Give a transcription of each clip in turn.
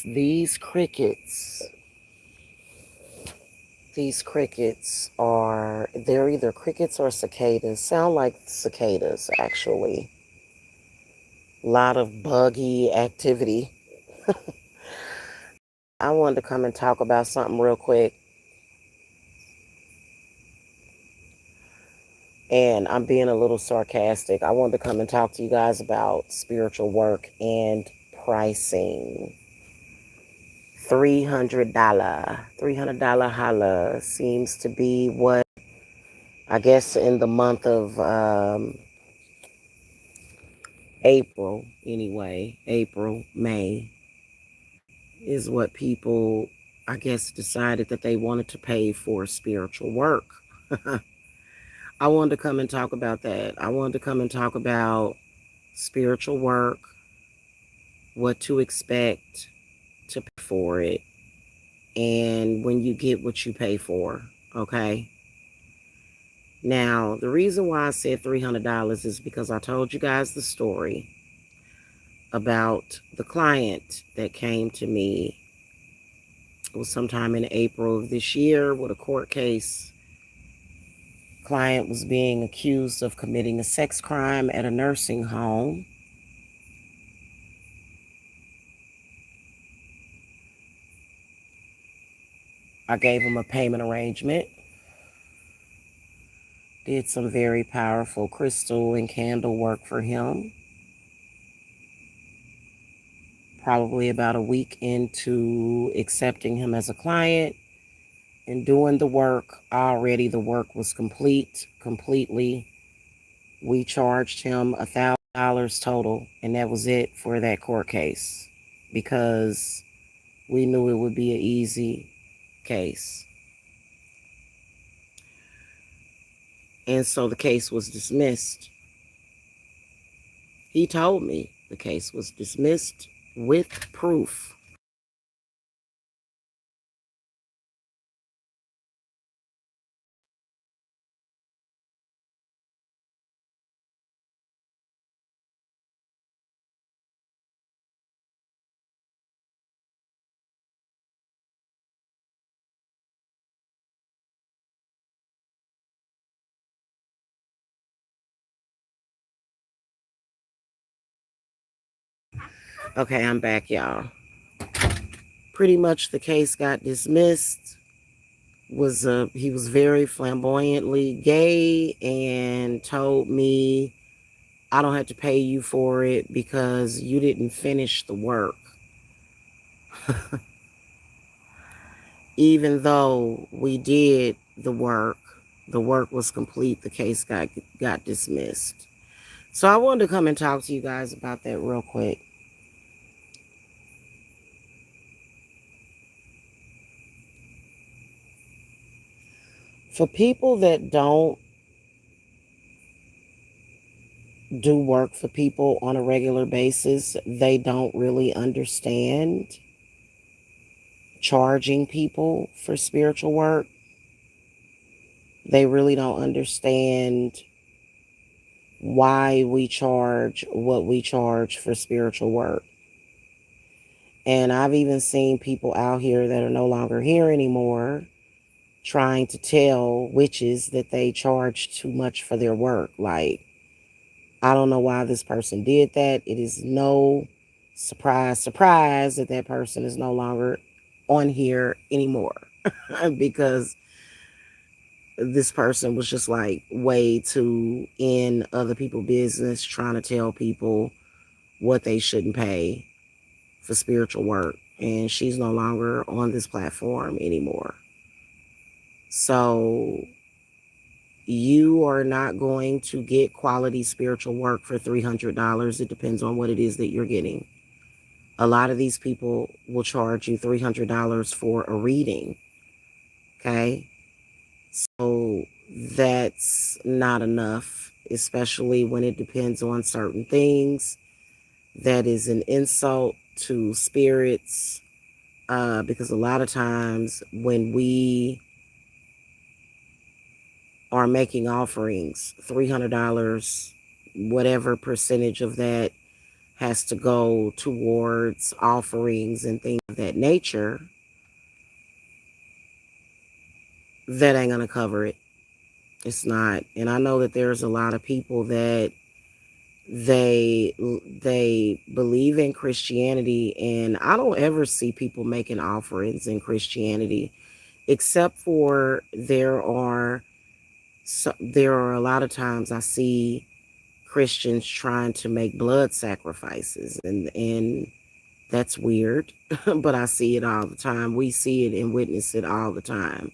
These crickets, they're either crickets or cicadas. Sound like cicadas, actually. A lot of buggy activity. I wanted to come and talk about something real quick. And I'm being a little sarcastic. I wanted to come and talk to you guys about spiritual work and pricing. $300 holla seems to be what, I guess, in the month of April, anyway, April, May, is what people, I guess, decided that they wanted to pay for spiritual work. I wanted to come and talk about that. I wanted to come and talk about spiritual work, what to expect to pay for it, and when you get what you pay for, okay? Now, the reason why I said $300 is because I told you guys the story about the client that came to me. It was sometime in April of this year with a court case. Client was being accused of committing a sex crime at a nursing home. I gave him a payment arrangement, did some very powerful crystal and candle work for him. Probably about a week into accepting him as a client and doing the work, already the work was completely. We charged him $1,000 total, and that was it for that court case because we knew it would be an easy case. And so the case was dismissed. He told me the case was dismissed with proof. Okay, I'm back, y'all. Pretty much the case got dismissed. He was very flamboyantly gay and told me I don't have to pay you for it because you didn't finish the work. Even though we did the work was complete, the case got dismissed. So I wanted to come and talk to you guys about that real quick. For people that don't do work for people on a regular basis, they don't really understand charging people for spiritual work. They really don't understand why we charge what we charge for spiritual work. And I've even seen people out here that are no longer here anymore trying to tell witches that they charge too much for their work. Like, I don't know why this person did that. It is no surprise that that person is no longer on here anymore because this person was just like way too in other people's business, trying to tell people what they shouldn't pay for spiritual work. And she's no longer on this platform anymore. So you are not going to get quality spiritual work for $300. It depends on what it is that you're getting. A lot of these people will charge you $300 for a reading. Okay. So that's not enough, especially when it depends on certain things. That is an insult to spirits, because a lot of times when we are making offerings, $300, whatever percentage of that has to go towards offerings and things of that nature, that ain't going to cover it. It's not. And I know that there's a lot of people that they believe in Christianity, and I don't ever see people making offerings in Christianity, except for there are a lot of times I see Christians trying to make blood sacrifices, and that's weird. But I see it all the time. We see it and witness it all the time.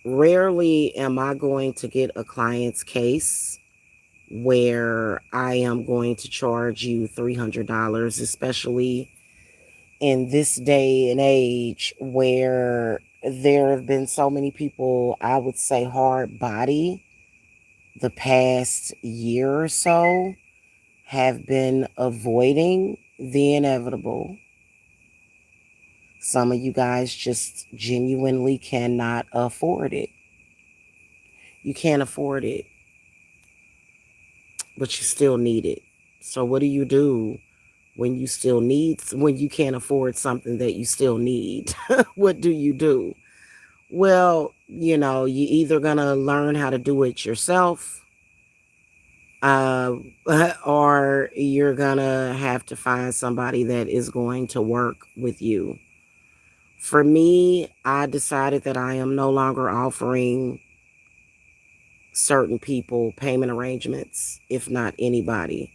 Rarely am I going to get a client's case where I am going to charge you $300, especially in this day and age where there have been so many people, I would say hard body, the past year or so, have been avoiding the inevitable. Some of you guys just genuinely cannot afford it. You can't afford it, but you still need it. So what do when you can't afford something that you still need? What do you do? Well, you either gonna learn how to do it yourself, uh, or you're gonna have to find somebody that is going to work with you. For me, I decided that I am no longer offering certain people payment arrangements, if not anybody.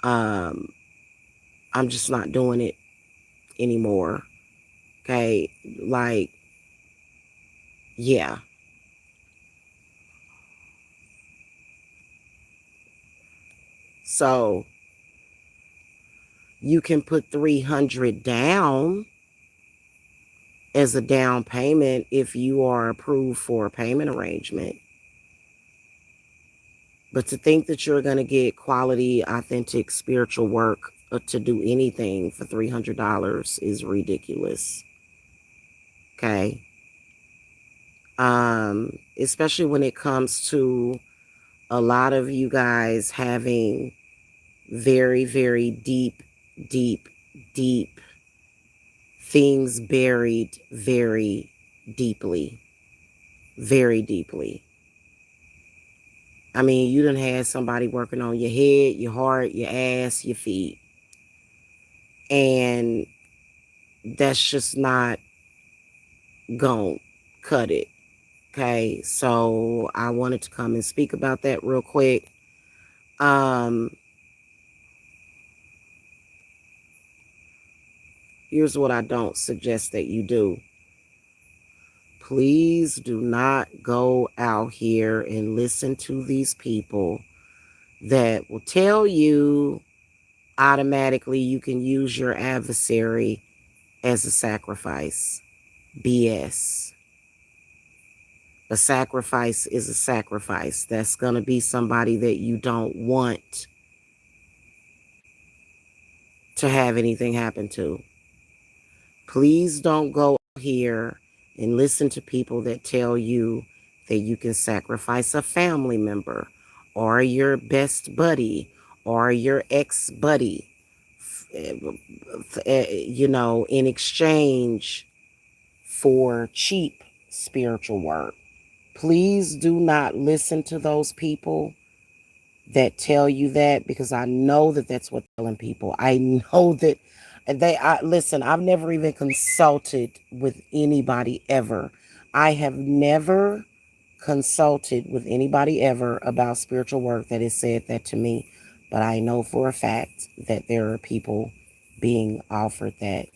Um, I'm just not doing it anymore. Okay, like, yeah. So you can put 300 down as a down payment if you are approved for a payment arrangement. But to think that you're going to get quality, authentic spiritual work to do anything for $300 is ridiculous. Okay. Especially when it comes to a lot of you guys having very, very deep, deep, deep things buried very deeply. Very deeply. I mean, you done had somebody working on your head, your heart, your ass, your feet. And that's just not gon' cut it. Okay, so I wanted to come and speak about that real quick. Here's what I don't suggest that you do. Please do not go out here and listen to these people that will tell you automatically you can use your adversary as a sacrifice. BS. A sacrifice is a sacrifice. That's going to be somebody that you don't want to have anything happen to. Please don't go here and listen to people that tell you that you can sacrifice a family member or your best buddy or your ex-buddy, in exchange for cheap spiritual work. Please do not listen to those people that tell you that, because I know that that's what they're telling people. I know that listen, I've never even consulted with anybody ever. I have never consulted with anybody ever about spiritual work that has said that to me. But I know for a fact that there are people being offered that.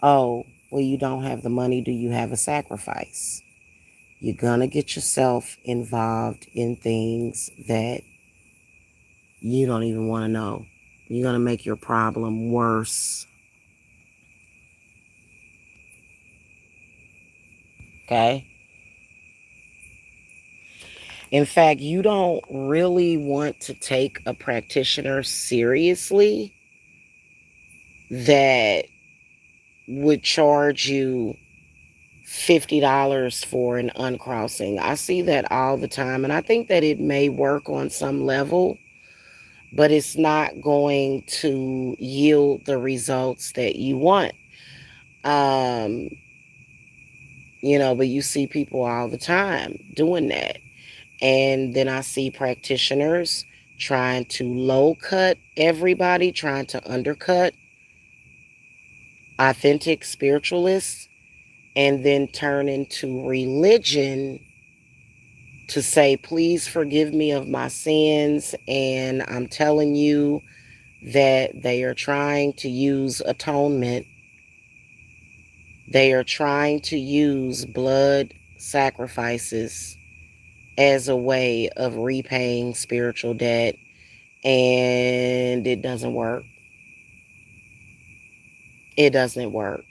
Oh, well, you don't have the money. Do you have a sacrifice? You're going to get yourself involved in things that you don't even want to know. You're going to make your problem worse. Okay? In fact, you don't really want to take a practitioner seriously that would charge you $50 for an uncrossing. I see that all the time, and I think that it may work on some level, but it's not going to yield the results that you want. Um, but you see people all the time doing that. And then I see practitioners trying to low cut everybody, trying to undercut authentic spiritualists, and then turn into religion to say, please forgive me of my sins. And I'm telling you that they are trying to use atonement. They are trying to use blood sacrifices as a way of repaying spiritual debt, and it doesn't work. It doesn't work.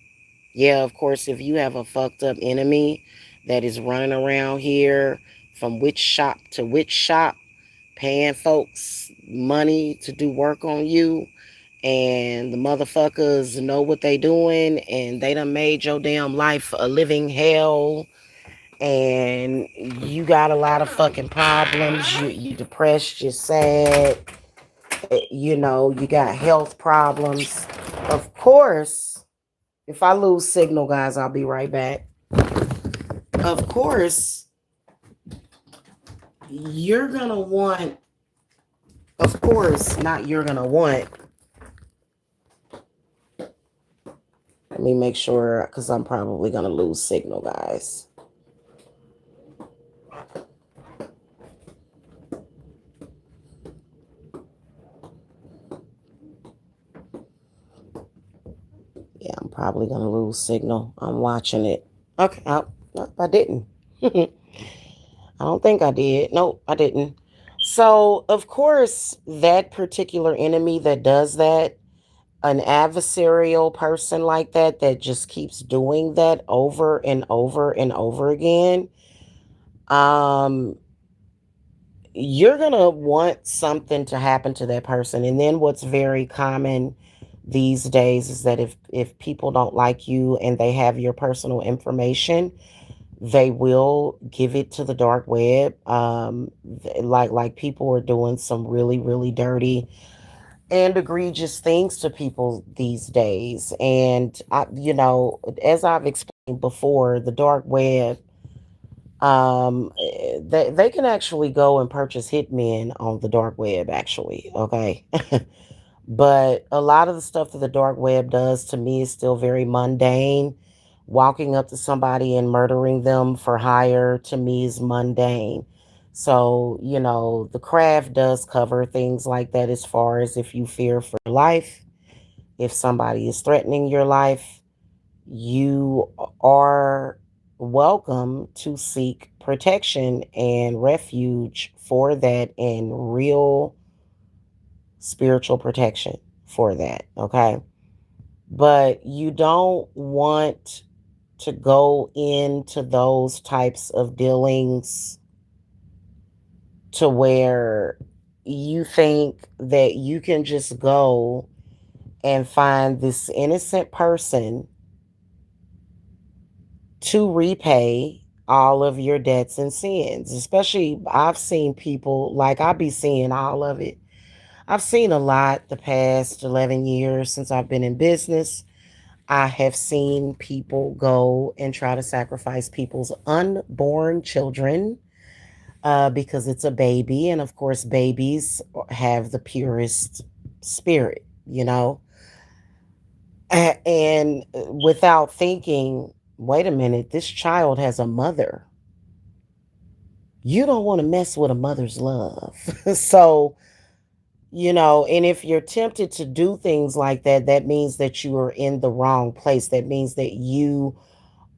Yeah, of course, if you have a fucked up enemy that is running around here from which shop to which shop, paying folks money to do work on you, and the motherfuckers know what they doing, and they done made your damn life a living hell, and you got a lot of fucking problems. You depressed, you're sad, you got health problems. Of course, if I lose signal, guys, I'll be right back. Of course, you're gonna want, of course, not you're gonna want. Let me make sure, because I'm probably gonna lose signal, guys. Yeah, I'm probably gonna lose signal. I'm watching it. Okay, no, I didn't. I don't think I did. Nope, I didn't. So, of course, that particular enemy that does that, an adversarial person like that just keeps doing that over and over and over again, um, you're gonna want something to happen to that person. And then what's very common these days is that if people don't like you and they have your personal information, they will give it to the dark web. Like people are doing some really, really dirty and egregious things to people these days. And as I've explained before, the dark web, they can actually go and purchase hitmen on the dark web, actually. Okay. But a lot of the stuff that the dark web does to me is still very mundane. Walking up to somebody and murdering them for hire to me is mundane. So, the craft does cover things like that, as far as if you fear for your life, if somebody is threatening your life, you are welcome to seek protection and refuge for that, and real spiritual protection for that. Okay. But you don't want to go into those types of dealings to where you think that you can just go and find this innocent person to repay all of your debts and sins. Especially, I've seen people, like, I be seeing all of it. I've seen a lot the past 11 years since I've been in business. I have seen people go and try to sacrifice people's unborn children, because it's a baby. And of course, babies have the purest spirit, and without thinking, wait a minute, this child has a mother. You don't want to mess with a mother's love. So, and if you're tempted to do things like that, that means that you are in the wrong place. That means that you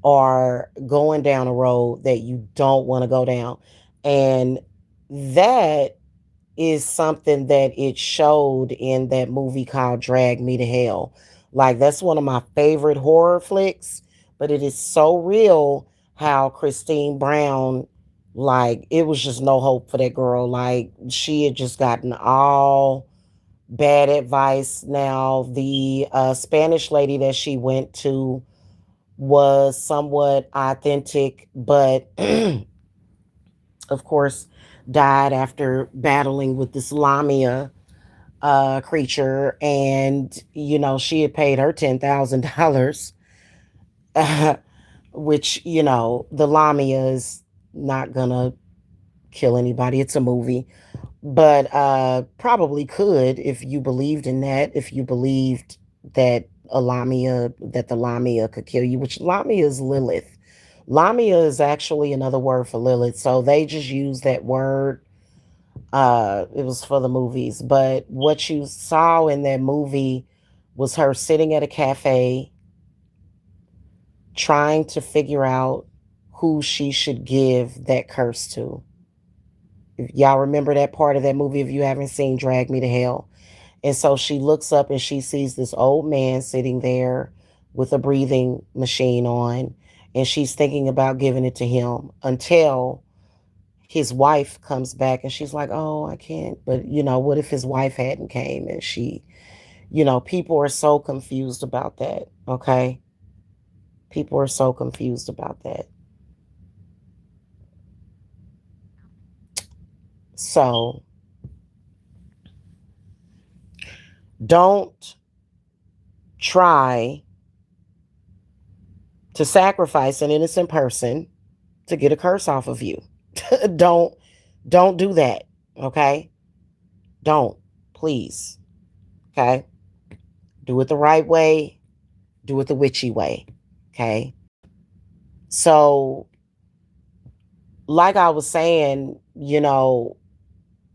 are going down a road that you don't want to go down. And that is something that it showed in that movie called Drag Me to Hell. Like, that's one of my favorite horror flicks, but it is so real how Christine Brown, like, it was just no hope for that girl. Like, she had just gotten all bad advice. Now, the Spanish lady that she went to was somewhat authentic, but of course died after battling with this Lamia creature. And, she had paid her $10,000, which, the Lamia is not gonna kill anybody. It's a movie. But probably could if you believed in that, if you believed that that the Lamia could kill you, which Lamia is Lilith. Lamia is actually another word for Lilith. So they just use that word. It was for the movies. But what you saw in that movie was her sitting at a cafe trying to figure out who she should give that curse to. If y'all remember that part of that movie, if you haven't seen Drag Me to Hell. And so she looks up and she sees this old man sitting there with a breathing machine on. And she's thinking about giving it to him until his wife comes back and she's like, oh, I can't. But, what if his wife hadn't came and people are so confused about that. Okay. People are so confused about that. So don't try to sacrifice an innocent person to get a curse off of you. don't don't do that. Okay? Don't. Please. Okay? Do it the right way. Do it the witchy way. Okay? So, like I was saying,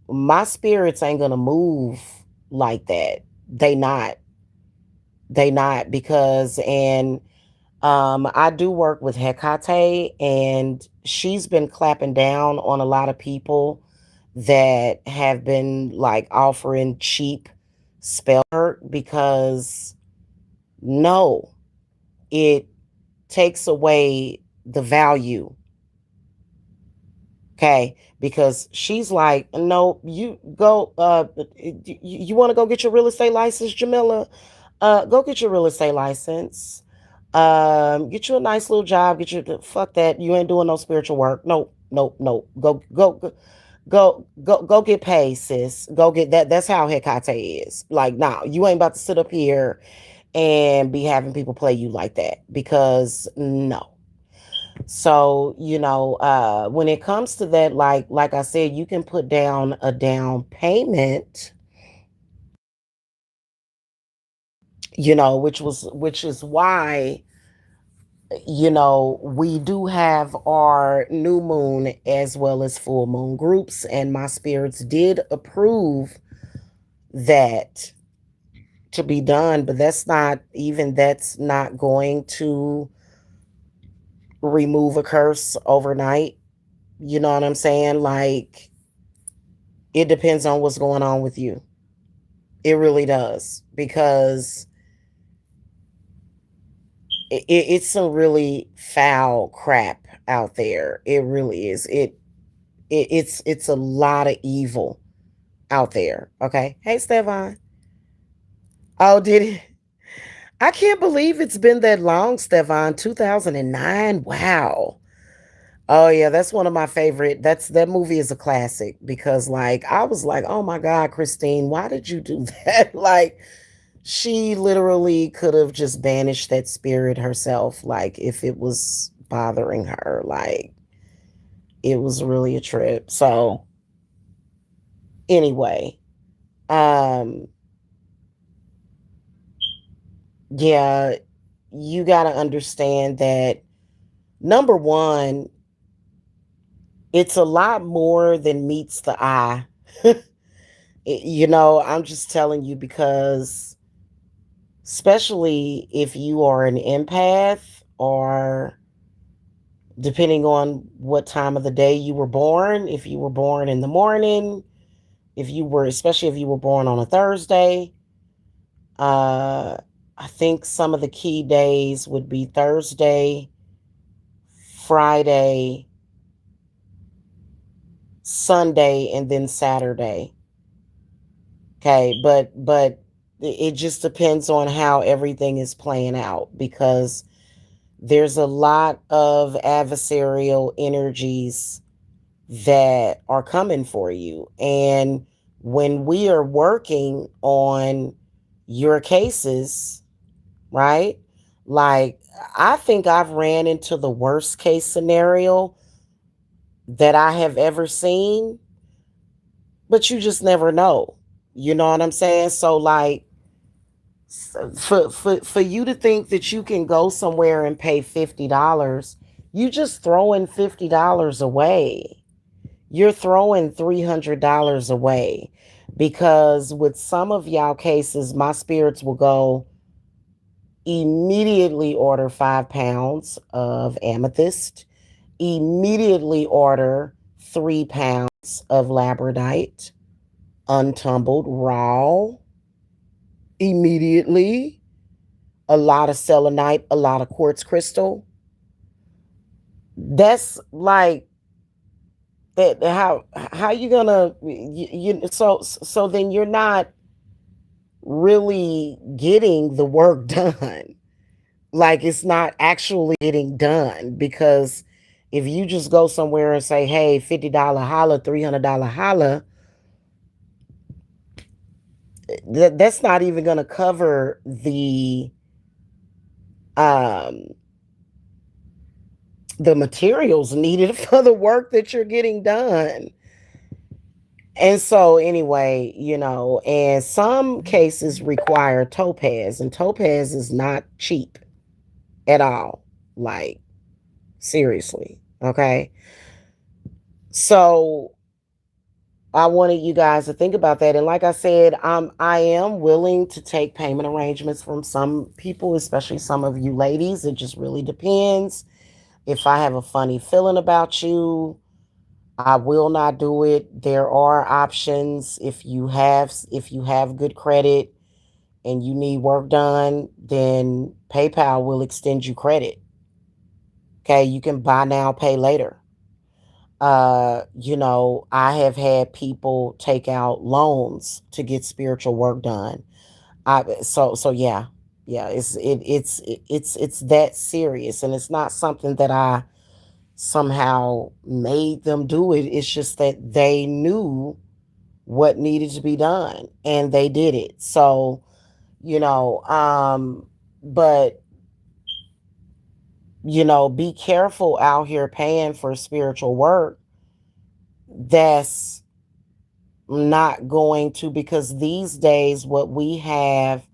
my spirits ain't gonna move like that. They not. They not because and I do work with Hecate, and she's been clapping down on a lot of people that have been like offering cheap spell work because no, it takes away the value. Okay, because she's like, no, you go. You want to go get your real estate license, Jamila? Go get your real estate license. Get you a nice little job. Get your fuck that. You ain't doing no spiritual work. No, no, no. Go get paid, sis. Go get that. That's how Hecate is. Like, nah, you ain't about to sit up here and be having people play you like that because no. So, when it comes to that, like I said, you can put down a down payment, which is why we do have our new moon as well as full moon groups, and my spirits did approve that to be done, but that's not going to remove a curse overnight. You know what I'm saying? Like, it depends on what's going on with you. It really does because it's some really foul crap out there. It really is. It's a lot of evil out there. Okay. Hey, Stefan. Oh, did it? I can't believe it's been that long, Stefan. 2009. Wow. Oh yeah, that's one of my favorite. That movie is a classic because like I was like, "Oh my God, Christine, why did you do that?" Like she literally could have just banished that spirit herself like if it was bothering her. Like it was really a trip. So, anyway, um yeah, you got to understand that number 1, it's a lot more than meets the eye. I'm just telling you because especially if you are an empath or depending on what time of the day you were born, if you were born in the morning, especially if you were born on a Thursday, uh, I think some of the key days would be Thursday, Friday, Sunday, and then Saturday. Okay, but it just depends on how everything is playing out because There's a lot of adversarial energies that are coming for you. And when we are working on your cases, right? Like, I think I've ran into the worst case scenario that I have ever seen, but you just never know. You know what I'm saying? So, like, for you to think that you can go somewhere and pay $50, you just throwing $50 away. You're throwing $300 away, because with some of y'all cases, my spirits will go immediately order 5 pounds of amethyst, immediately order 3 pounds of labradorite, untumbled, raw, immediately, a lot of selenite, a lot of quartz crystal. That's like that. How you gonna so then you're not really getting the work done. Like, it's not actually getting done, because if you just go somewhere and say, hey, $50 holla, $300 holla, that's not even going to cover um the materials needed for the work that you're getting done. And so anyway, and some cases require topaz, and topaz is not cheap at all. Like, seriously. Okay. So I wanted you guys to think about that. And like I said, I am willing to take payment arrangements from some people, especially some of you ladies. It just really depends. If I have a funny feeling about you, I will not do it. There are options. If you have good credit and you need work done, then PayPal will extend you credit. Okay, you can buy now, pay later. I have had people take out loans to get spiritual work done. So yeah. Yeah, it's that serious, and it's not something that I somehow made them do it. It's just that they knew what needed to be done and they did it. So, you know, but be careful out here paying for spiritual work that's not going to, because these days what we have,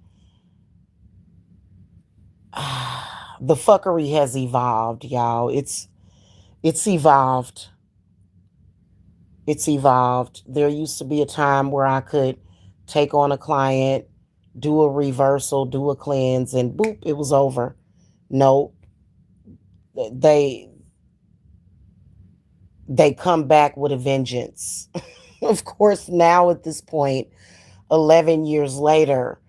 the fuckery has evolved, y'all. It's evolved. It's evolved. There used to be a time where I could take on a client, do a reversal, do a cleanse, and boop, it was over. No, they they come back with a vengeance. Of course, now at this point, 11 years later,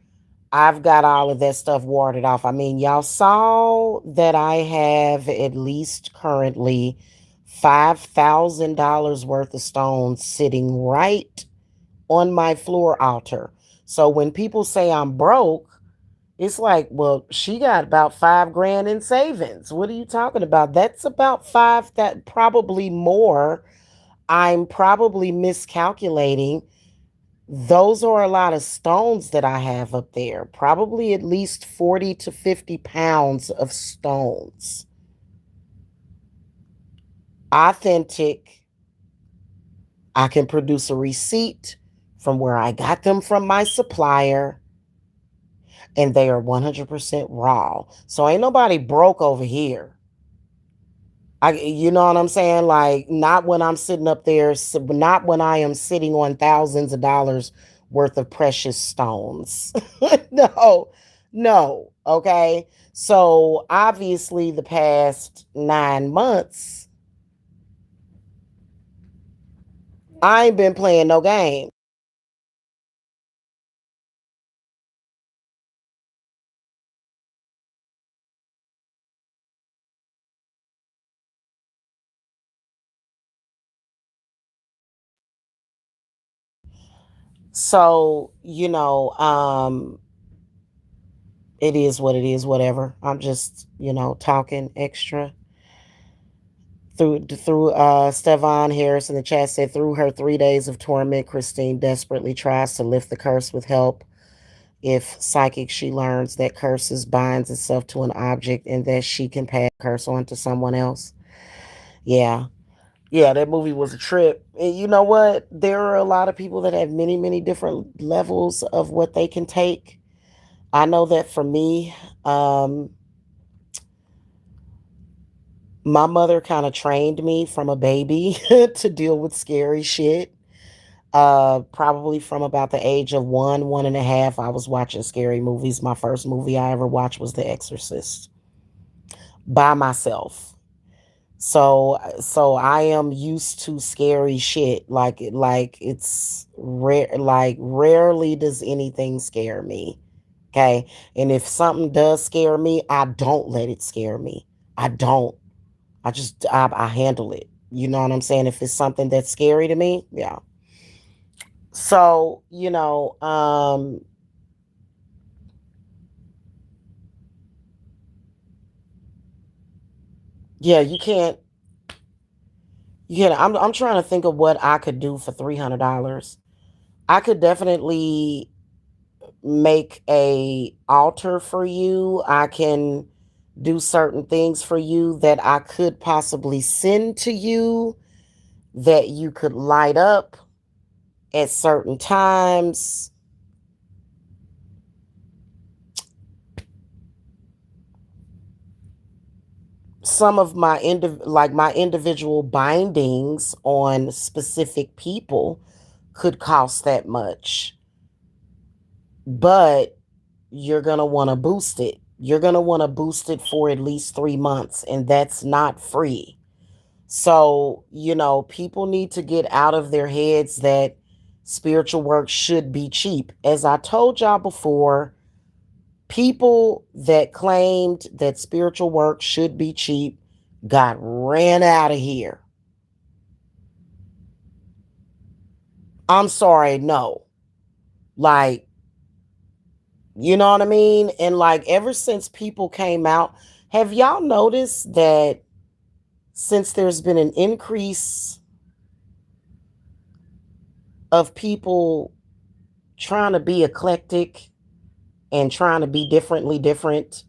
I've got all of that stuff warded off. I mean, y'all saw that I have at least currently $5,000 worth of stones sitting right on my floor altar. So when people say I'm broke, it's like, well, she got about 5 grand in savings. What are you talking about? That's about five, that probably more. I'm probably miscalculating. Those are a lot of stones that I have up there. Probably at least 40 to 50 pounds of stones. Authentic. I can produce a receipt from where I got them from my supplier, and they are 100% raw. So ain't nobody broke over here. You know what I'm saying? Like, not when I'm sitting up there, not when I am sitting on thousands of dollars worth of precious stones. No, no. Okay. So obviously, the past 9 months, I ain't been playing no game. So, It is what it is, whatever. I'm just, talking extra. Through Stevan Harris in the chat said through her 3 days of torment, Christine desperately tries to lift the curse with help. If psychic, she learns that curses binds itself to an object and that she can pass the curse on to someone else. Yeah. Yeah, that movie was a trip. And you know what? There are a lot of people that have many, many different levels of what they can take. I know that for me, um, my mother kind of trained me from a baby to deal with scary shit. Probably from about the age of 1.5, I was watching scary movies. My first movie I ever watched was The Exorcist by myself. So I am used to scary shit. Like it's rare. Like rarely does anything scare me. Okay, and if something does scare me, I don't let it scare me. I don't. I handle it. You know what I'm saying? If it's something that's scary to me, yeah. So, yeah, I'm trying to think of what I could do for $300. I could definitely make a altar for you. I can do certain things for you that I could possibly send to you that you could light up at certain times. Some of my individual bindings on specific people could cost that much, but you're going to want to boost it. You're going to want to boost it for at least 3 months, and that's not free. So, people need to get out of their heads that spiritual work should be cheap. As I told y'all before, people that claimed that spiritual work should be cheap got ran out of here. I'm sorry, no. Like, you know what I mean? And like, ever since people came out, have y'all noticed that since there's been an increase of people trying to be eclectic and trying to be differently different?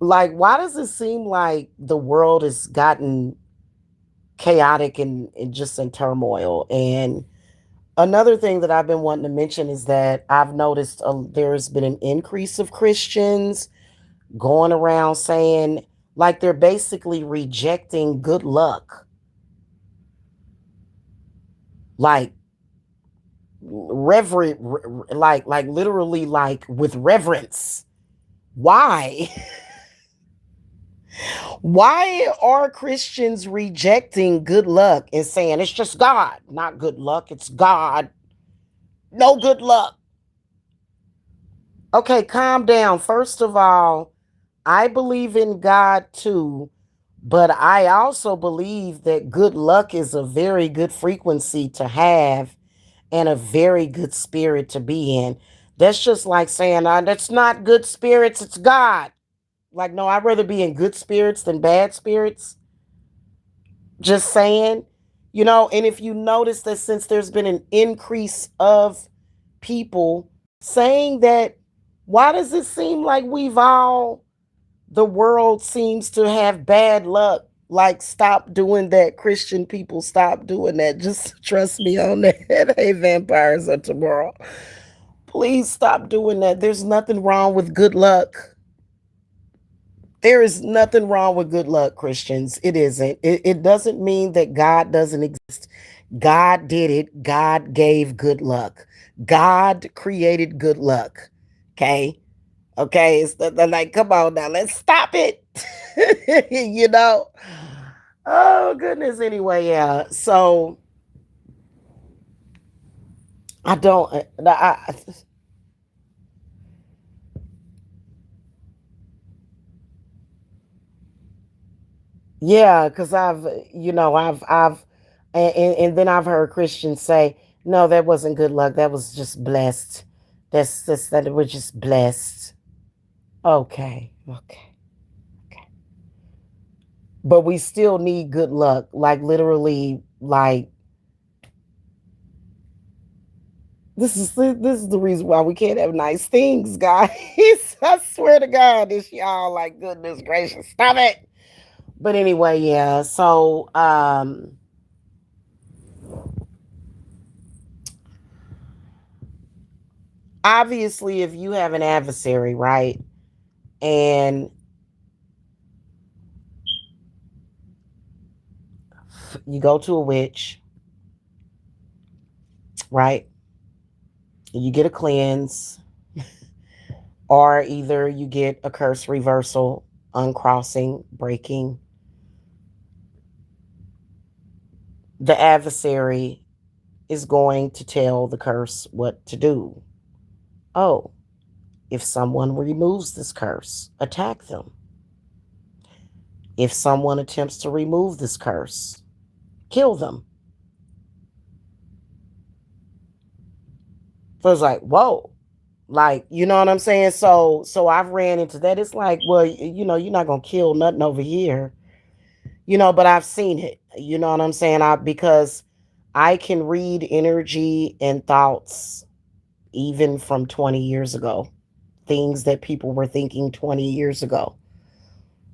Like, why does it seem like the world has gotten chaotic and just in turmoil? And another thing that I've been wanting to mention is that I've noticed there's been an increase of Christians going around saying, like, they're basically rejecting good luck, like reverent, like literally, like with reverence. Why? Why are Christians rejecting good luck and saying it's just God, not good luck, it's God, no good luck? Okay, calm down. First of all, I believe in God too, but I also believe that good luck is a very good frequency to have and a very good spirit to be in. That's just like saying, that's not good spirits, it's God. Like, no, I'd rather be in good spirits than bad spirits. Just saying, and if you notice that since there's been an increase of people saying that, why does it seem like the world seems to have bad luck? Like, stop doing that, Christian people, stop doing that. Just trust me on that. Hey, vampires of tomorrow. Please stop doing that. There's nothing wrong with good luck. There is nothing wrong with good luck, Christians. It isn't. It doesn't mean that God doesn't exist. God did it. God gave good luck. God created good luck. Okay. Okay. Like, come on now. Let's stop it. you know? Oh, goodness. Anyway, yeah. So I don't. Yeah, because and then I've heard Christians say, no, that wasn't good luck. That was just blessed. That's that we're just blessed. Okay, okay, okay. But we still need good luck. Like literally, like this is the reason why we can't have nice things, guys. I swear to God, this y'all like goodness gracious, stop it. But anyway, yeah. So obviously if you have an adversary, right? And you go to a witch, right? You get a cleanse, or either you get a curse reversal, uncrossing, breaking. The adversary is going to tell the curse what to do. Oh, if someone removes this curse, attack them. If someone attempts to remove this curse, kill them. So it's like, whoa. Like, you know what I'm saying? So I've ran into that. It's like, well, you're not gonna kill nothing over here. But I've seen it. You know what I'm saying? Because I can read energy and thoughts even from 20 years ago. Things that people were thinking 20 years ago.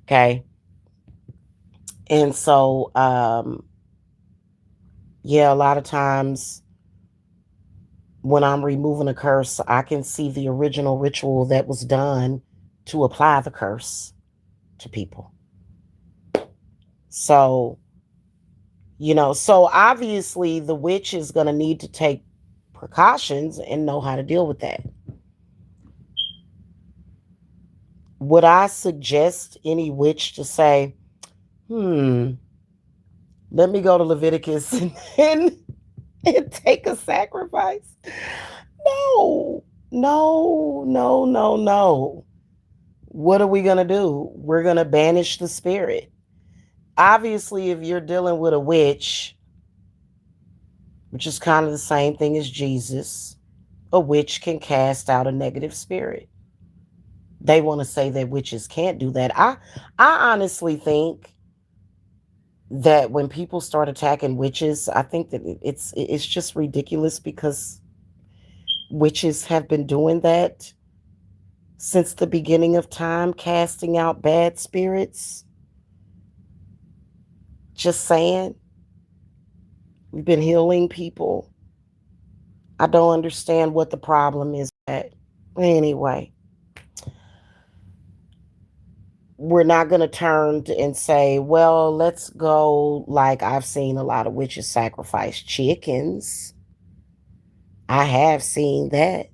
Okay. And so yeah, a lot of times when I'm removing a curse, I can see the original ritual that was done to apply the curse to people. So, so obviously the witch is going to need to take precautions and know how to deal with that. Would I suggest any witch to say, let me go to Leviticus and take a sacrifice? No, no, no, no, no. What are we going to do? We're going to banish the spirit. Obviously, if you're dealing with a witch, which is kind of the same thing as Jesus, a witch can cast out a negative spirit. They want to say that witches can't do that. I honestly think that when people start attacking witches, I think that it's just ridiculous because witches have been doing that since the beginning of time, casting out bad spirits. Just saying. We've been healing people. I don't understand what the problem is. Anyway, we're not going to turn and say, well, let's go. Like I've seen a lot of witches sacrifice chickens. I have seen that.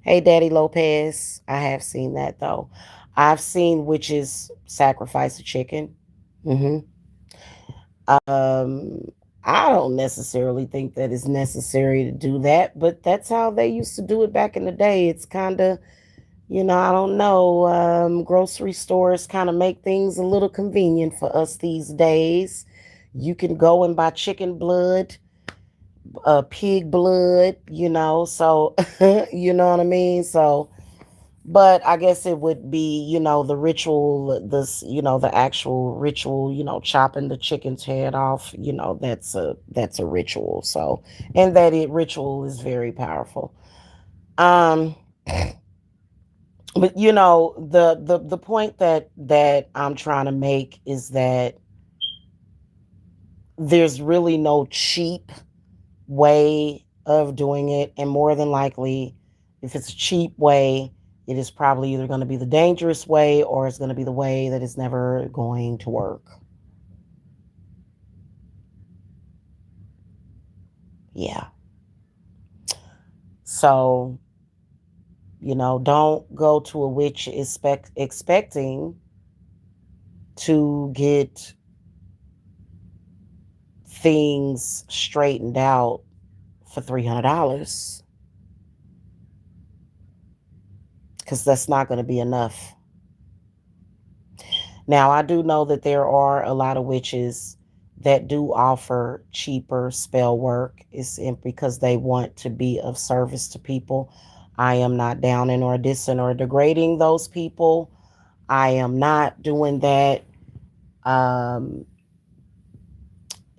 Hey, Daddy Lopez. I have seen that though. I've seen witches sacrifice a chicken. Hmm. Um, I don't necessarily think that it's necessary to do that, but that's how they used to do it back in the day. It's kind of, I don't know. Grocery stores kind of make things a little convenient for us these days. You can go and buy chicken blood, pig blood, so, you know what I mean? So, but I guess it would be, the ritual, the actual ritual, chopping the chicken's head off, that's a ritual. So, and that ritual is very powerful. Um, but the point that I'm trying to make is that there's really no cheap way of doing it, and more than likely, if it's a cheap way, it is probably either going to be the dangerous way or it's going to be the way that is never going to work. Yeah. So, don't go to a witch expecting to get things straightened out for $300 because that's not going to be enough. Now, I do know that there are a lot of witches that do offer cheaper spell work. It's because they want to be of service to people. I am not downing or dissing or degrading those people. I am not doing that. Um,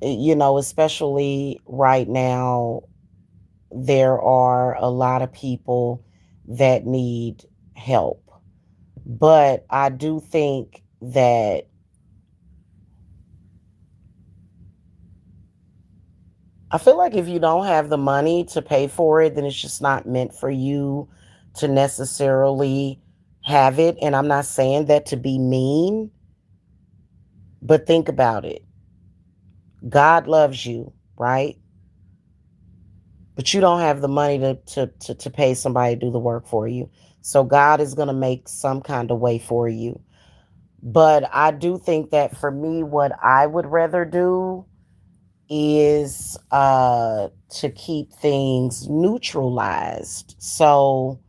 especially right now, there are a lot of people that need help. But I do think that I feel like if you don't have the money to pay for it, then it's just not meant for you to necessarily have it. And I'm not saying that to be mean, but think about it. God loves you, right? But you don't have the money to pay somebody to do the work for you. So God is going to make some kind of way for you. But I do think that for me, what I would rather do is to keep things neutralized. So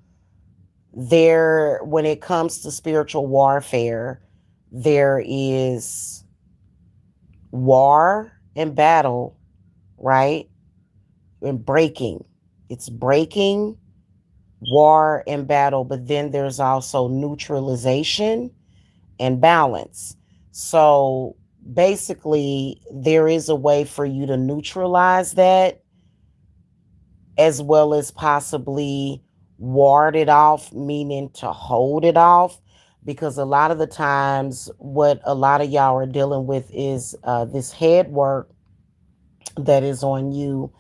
there, when it comes to spiritual warfare, there is war and battle, right? And breaking. It's breaking, war and battle, but then there's also neutralization and balance. So basically, there is a way for you to neutralize that as well as possibly ward it off, meaning to hold it off. Because a lot of the times, what a lot of y'all are dealing with is this head work that is on you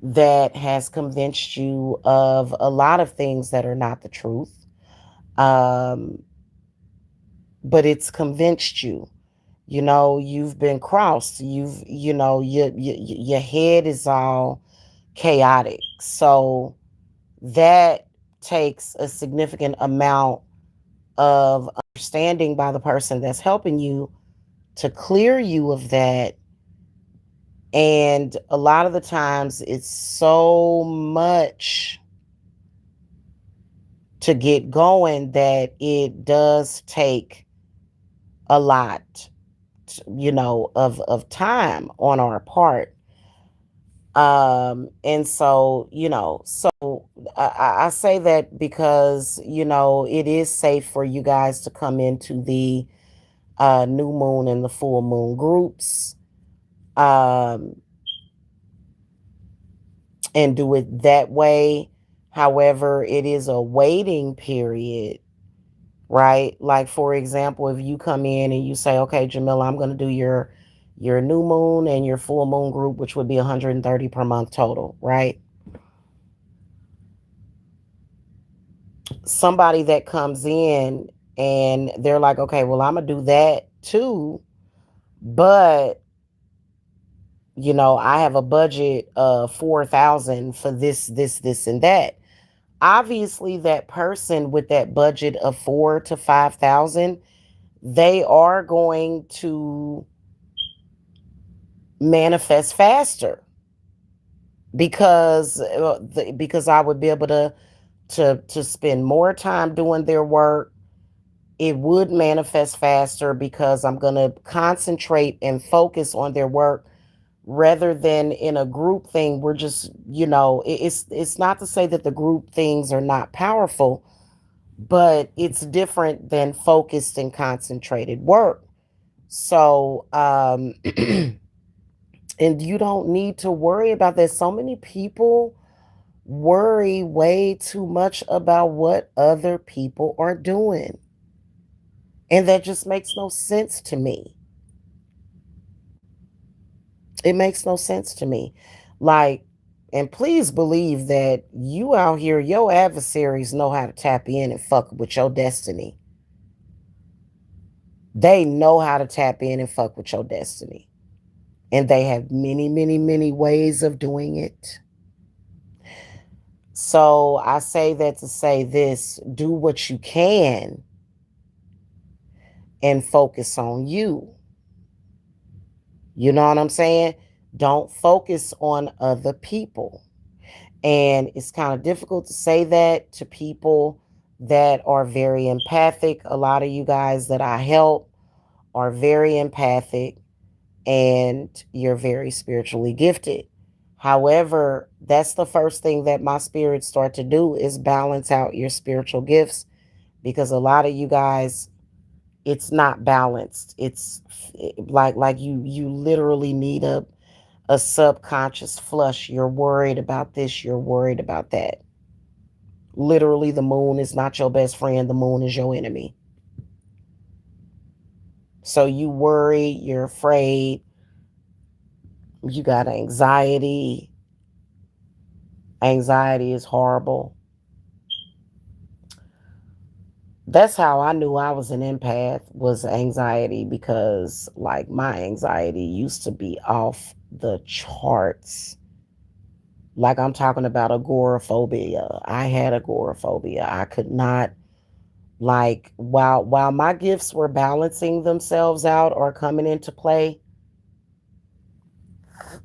that has convinced you of a lot of things that are not the truth. Um, but it's convinced you. You've been crossed. Your head is all chaotic. So that takes a significant amount of understanding by the person that's helping you to clear you of that. And a lot of the times it's so much to get going that it does take a lot, of time on our part. And so, I say that because, it is safe for you guys to come into the new moon and the full moon groups, um, and do it that way. However, it is a waiting period, right? Like, for example, if you come in and you say, okay, Jamila, I'm going to do your new moon and your full moon group, which would be 130 per month total, right? Somebody that comes in and they're like, okay, well, I'm gonna do that too, but I have a budget of 4,000 for this, and that. Obviously, that person with that budget of 4 to 5,000, they are going to manifest faster because I would be able to spend more time doing their work. It would manifest faster because I'm going to concentrate and focus on their work rather than in a group thing. We're just, it's not to say that the group things are not powerful, but it's different than focused and concentrated work. So, and you don't need to worry about that. So many people worry way too much about what other people are doing. And that just makes no sense to me. It makes no sense to me. Like, and please believe that you out here, your adversaries know how to tap in and fuck with your destiny. They know how to tap in and fuck with your destiny. And they have many, many, many ways of doing it. So I say that to say this: do what you can and focus on you. You know what I'm saying? Don't focus on other people. And it's kind of difficult to say that to people that are very empathic. A lot of you guys that I help are very empathic. and you're very spiritually gifted. However, that's the first thing that my spirits start to do is balance out your spiritual gifts, because a lot of you guys, it's not balanced. It's like you literally need a subconscious flush. You're worried about this, you're worried about that. Literally, the moon is not your best friend, the moon is your enemy. So you worry, you're afraid, you got anxiety. Anxiety is horrible. That's how I knew I was an empath, was anxiety, because like my anxiety used to be off the charts. Like I'm talking about agoraphobia. I had agoraphobia. I could not, like, while my gifts were balancing themselves out or coming into play,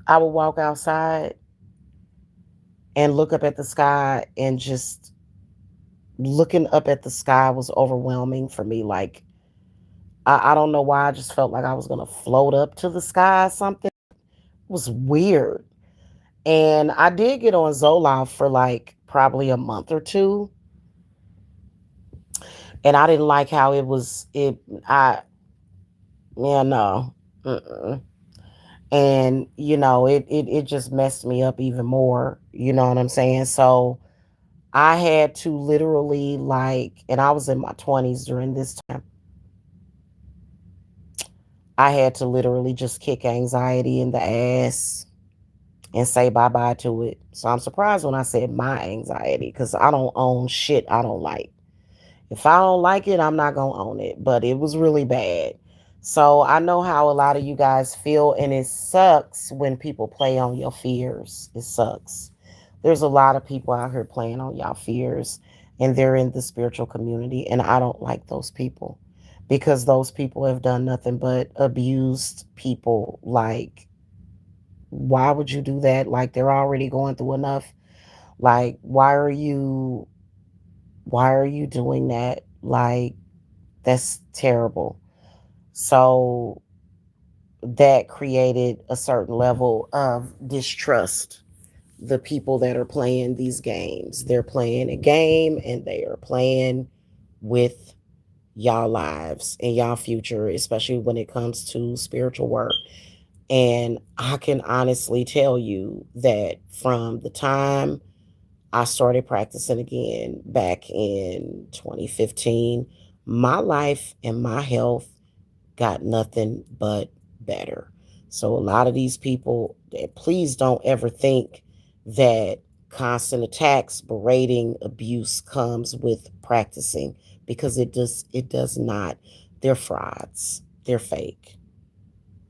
I would walk outside and look up at the sky, and just looking up at the sky was overwhelming for me. Like I don't know why, I just felt like I was gonna float up to the sky or something. It was weird. And I did get on Zoloft for like probably a month or two, and I didn't like how it was. I yeah no, mm-mm. And it just messed me up even more. You know what I'm saying? So I had to literally, like, and I was in my 20s during this time. I had to literally just kick anxiety in the ass and say bye bye to it. So I'm surprised when I said my anxiety, because I don't own shit I don't like. If I don't like it, I'm not going to own it. But it was really bad. So I know how a lot of you guys feel, and it sucks when people play on your fears. It sucks. There's a lot of people out here playing on y'all fears, and they're in the spiritual community, and I don't like those people, because those people have done nothing but abused people. Like, why would you do that? Like, they're already going through enough. Like, why are you doing that? Like, that's terrible. So that created a certain level of distrust. The people that are playing these games, they're playing a game, and they are playing with y'all lives and y'all future, especially when it comes to spiritual work. And I can honestly tell you that from the time I started practicing again back in 2015, my life and my health got nothing but better. So a lot of these people, please don't ever think that constant attacks, berating, abuse comes with practicing, because it does not. They're frauds. They're fake.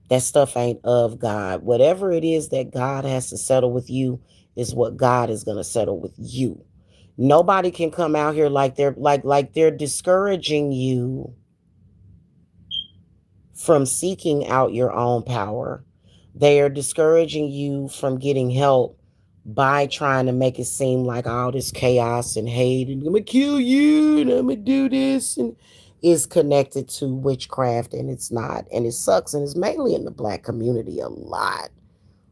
That stuff ain't of God. Whatever it is that God has to settle with you is what God is going to settle with you. Nobody can come out here like they're discouraging you from seeking out your own power. They are discouraging you from getting help by trying to make it seem like all this chaos and hate and I'm gonna kill you and I'm gonna do this and is connected to witchcraft, and it's not. And it sucks, and it's mainly in the black community a lot.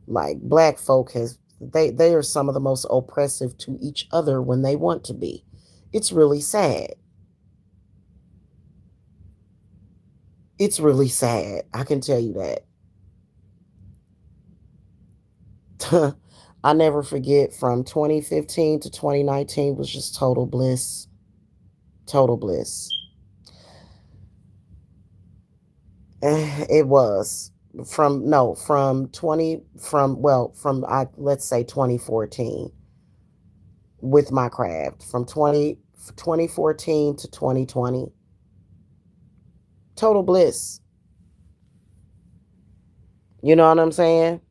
Like, black folk they are some of the most oppressive to each other when they want to be. It's really sad. It's really sad. I can tell you that. I never forget, from 2015 to 2019 was just total bliss. Total bliss. It was from no from 20 from well from I let's say 2014 with my craft, from 2014 to 2020. Total bliss. You know what I'm saying?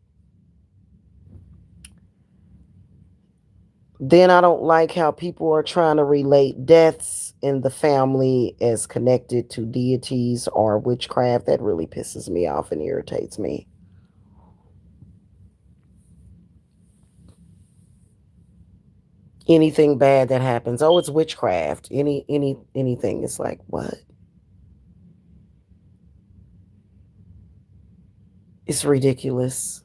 Then I don't like how people are trying to relate deaths in the family as connected to deities or witchcraft. That really pisses me off and irritates me. Anything bad that happens, oh, it's witchcraft. Anything. It's like, what? It's ridiculous.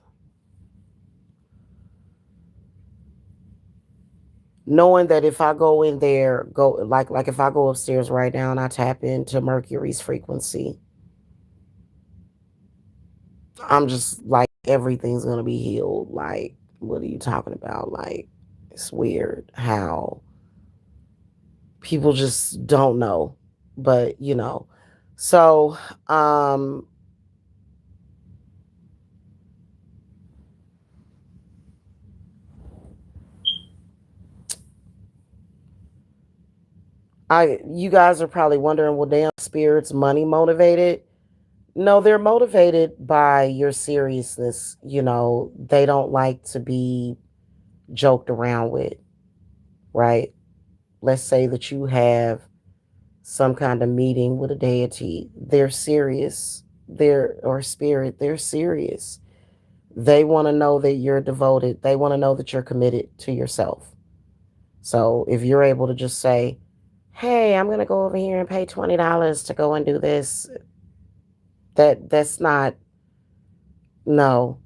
Knowing that if I go in there, go like if I go upstairs right now and I tap into Mercury's frequency, I'm just like everything's gonna be healed. Like, what are you talking about? Like, it's weird how people just don't know. But so um I you guys are probably wondering, well, damn, spirits money motivated. No, they're motivated by your seriousness. They don't like to be joked around with, right? Let's say that you have some kind of meeting with a deity. They're serious. Or spirit, they're serious. They want to know that you're devoted. They want to know that you're committed to yourself. So if you're able to just say, "Hey, I'm going to go over here and pay $20 to go and do this," that's not, no.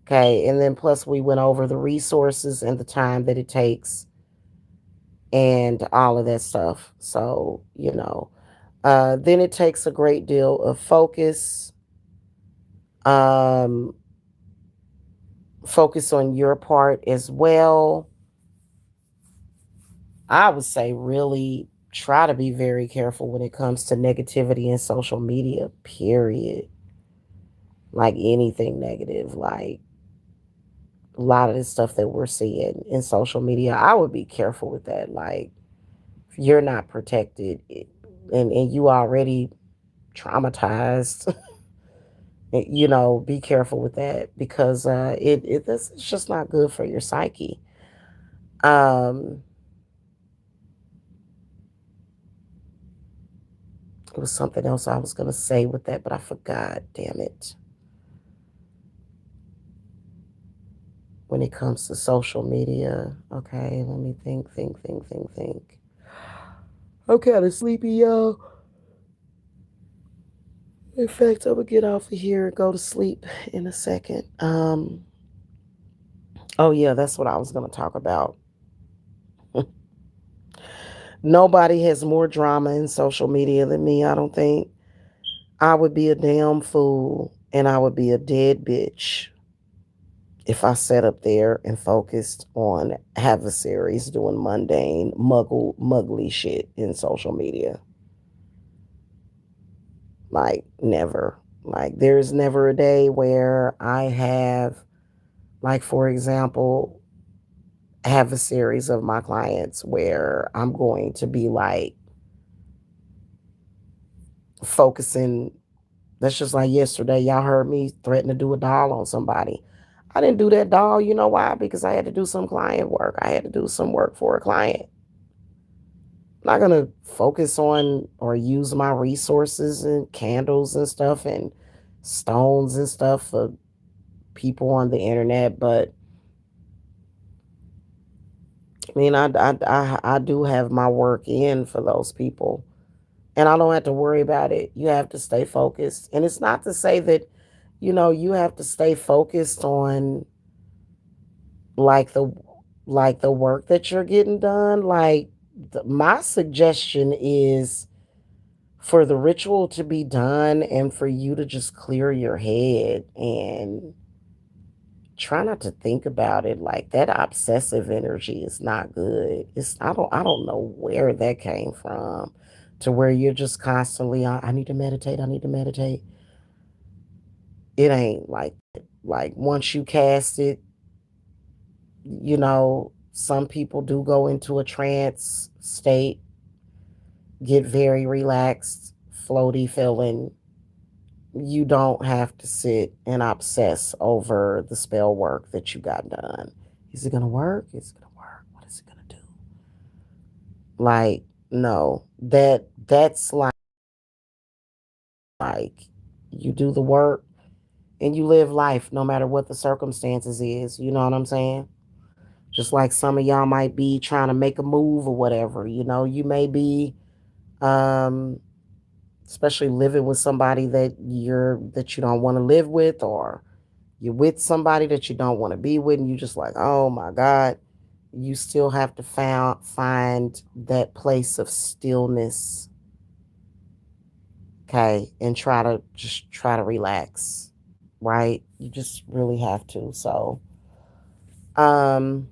Okay. And then plus we went over the resources and the time that it takes and all of that stuff. So, then it takes a great deal of focus, um, focus on your part as well. I would say really try to be very careful when it comes to negativity in social media, period. Like anything negative, like a lot of the stuff that we're seeing in social media, I would be careful with that. Like, if you're not protected and you already traumatized, be careful with that because it's just not good for your psyche. Um, it was something else I was gonna say with that, but I forgot. Damn it. When it comes to social media, okay, let me think. I'm kind of sleepy, y'all. In fact, I'm gonna get off of here and go to sleep in a second. Oh yeah, that's what I was gonna talk about. Nobody has more drama in social media than me, I don't think. I would be a damn fool and I would be a dead bitch if I sat up there and focused on adversaries doing mundane, muggly shit in social media. Like, never. Like, there's never a day where I have, like, for example, have a series of my clients where I'm going to be like focusing. That's just like yesterday. Y'all heard me threaten to do a doll on somebody. I didn't do that doll. You know why? Because I had to do some client work. I had to do some work for a client. I'm not going to focus on or use my resources and candles and stuff and stones and stuff for people on the internet. But I mean, I do have my work in for those people. And I don't have to worry about it. You have to stay focused. And it's not to say that, you have to stay focused on like the work that you're getting done. Like my suggestion is for the ritual to be done and for you to just clear your head and try not to think about it. Like that obsessive energy is not good. I don't know where that came from to where you're just constantly I need to meditate, I need to meditate. It ain't like once you cast it, some people do go into a trance state, get very relaxed, floaty feeling. You don't have to sit and obsess over the spell work that you got done. Is it going to work? Is it going to work? What is it going to do? Like, no, that's like you do the work and you live life no matter what the circumstances is. You know what I'm saying? Just like some of y'all might be trying to make a move or whatever. You may be um especially living with somebody that you don't want to live with, or you're with somebody that you don't want to be with, and you just like, oh my God, you still have to find that place of stillness, okay, and try to relax, right? You just really have to. So, um,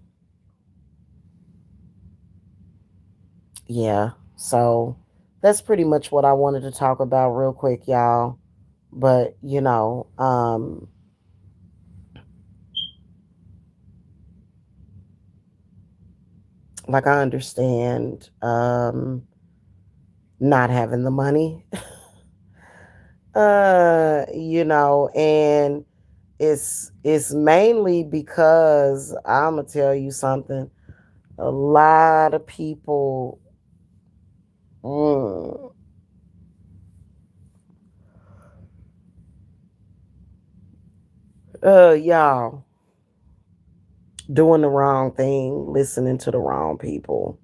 yeah. So that's pretty much what I wanted to talk about real quick, y'all. But like I understand not having the money. And it's mainly because I'm gonna tell you something. A lot of people, mm, y'all doing the wrong thing, listening to the wrong people,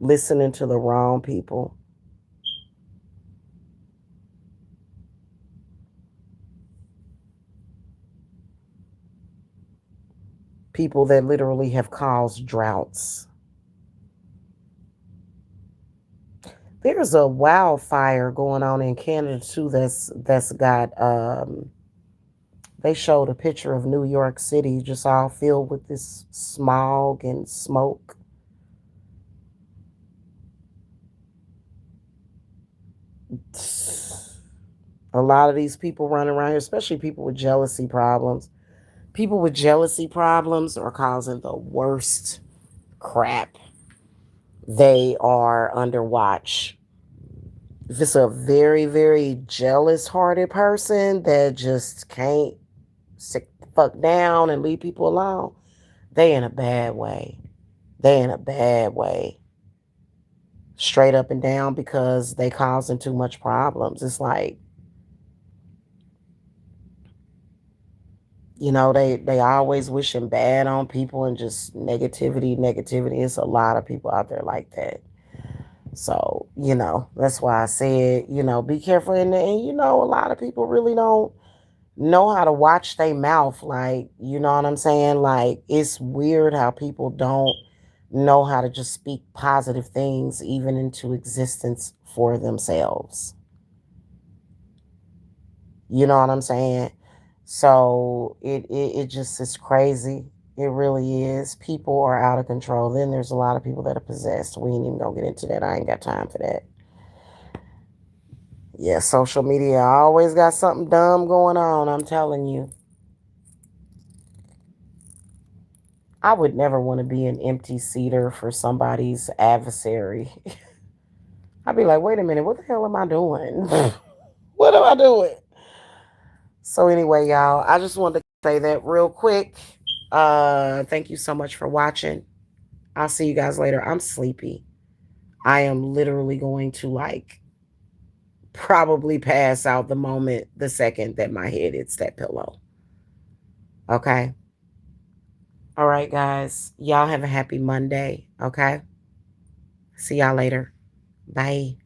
listening to the wrong people that literally have caused droughts. There's a wildfire going on in Canada too. That's got They showed a picture of New York City just all filled with this smog and smoke. A lot of these people running around here, especially people with jealousy problems. People with jealousy problems are causing the worst crap. They are under watch. If it's a very, very jealous hearted person that just can't sit the fuck down and leave people alone, they in a bad way. They in a bad way. Straight up and down, because they causing too much problems. It's like, they always wishing bad on people and just negativity. It's a lot of people out there like that. So, that's why I said, be careful. And a lot of people really don't know how to watch their mouth. Like, you know what I'm saying? Like, it's weird how people don't know how to just speak positive things even into existence for themselves. You know what I'm saying? So it just is crazy. It really is. People are out of control. Then there's a lot of people that are possessed. We ain't even gonna get into that. I ain't got time for that. Yeah, social media always got something dumb going on. I'm telling you. I would never want to be an empty seater for somebody's adversary. I'd be like, wait a minute, what the hell am I doing? What am I doing? So anyway, y'all, I just wanted to say that real quick. Thank you so much for watching. I'll see you guys later. I'm sleepy. I am literally going to probably pass out the second that my head hits that pillow. Okay. All right, guys. Y'all have a happy Monday. Okay. See y'all later. Bye.